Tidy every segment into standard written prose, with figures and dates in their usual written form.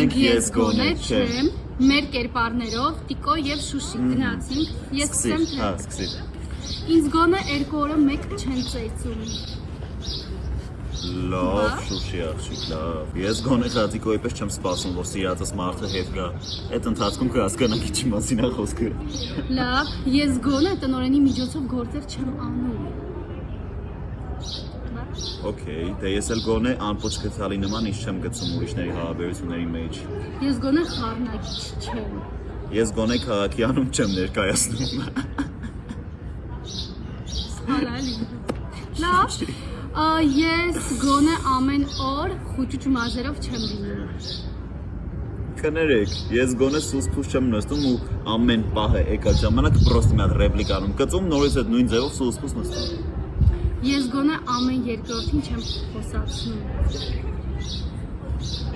ենք ես գոնե չեմ, մեր կերպարներով Տիկո եւ Շուշի գնացինք, ես սկսեմ թե։ Սկսի։ Ինձ գոնե 2 օրը մեկ չեն ծեծում։ Լավ, Շուշի աղջիկ, լավ։ Ես գոնե Խաձիկոյի պես չեմ սպասում, որ սիրածս մարդը հետ գա։ Այդ ընթացքում կհասկանա քիչ մասին է խոսքը։ Լավ, ես գոնե տնօրենի միջոցով գործեր չեմ անում։ Okay, դե ես էլ գոնե անպոչ գծալի նման ինչ չեմ գծում ուրիշների հարաբերությունների մեջ։ Ես գոնե խառնակիչ չեմ։ Ես գոնե քաղաքի անուն չեմ ներկայացնում։ Սխալալի։ Լավ, ես գոնե ամեն օր խուճուճ մազերով չեմ լինում։ Կներեք, ես գոնե սուսփուս չեմ նստում ու ամեն պահը եկած ժամանակ պրոստի մի հատ ռեպլիկ անում, գծում նորից այդ նույն ձևով սուսփուս նստում։ Ես գոնե ամեն երկրորդին չեմ խոսացնում։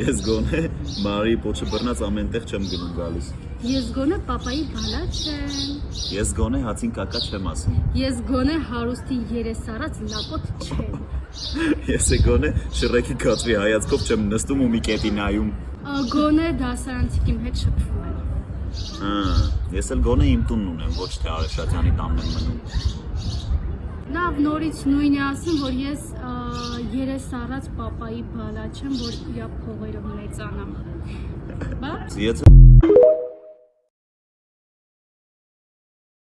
Ես գոնե Մարի պոչը բռնած ամենտեղ չեմ գնում գալիս։ Ես գոնե պապայի բալած եմ։ Ես գոնե հացին կակա չեմ ասում։ Ես գոնե հարուստի երեսարած լապոտ չեմ։ Ես գոնե շրեքի կատվի հայացքով չեմ նստում ու մի կետի նայում։ Գոնե դասարանցիք իմ հետ շփվում են։ Ես էլ գոնե իմ տունն ունեմ, ոչ թե Արեշատյանի տանն եմ մնում։ Լավ, նորից նույնը ասեմ, որ ես երեսարած պապայի բալա չեմ, որ իրա փողերով մեծանամ։ Բա։ Եթե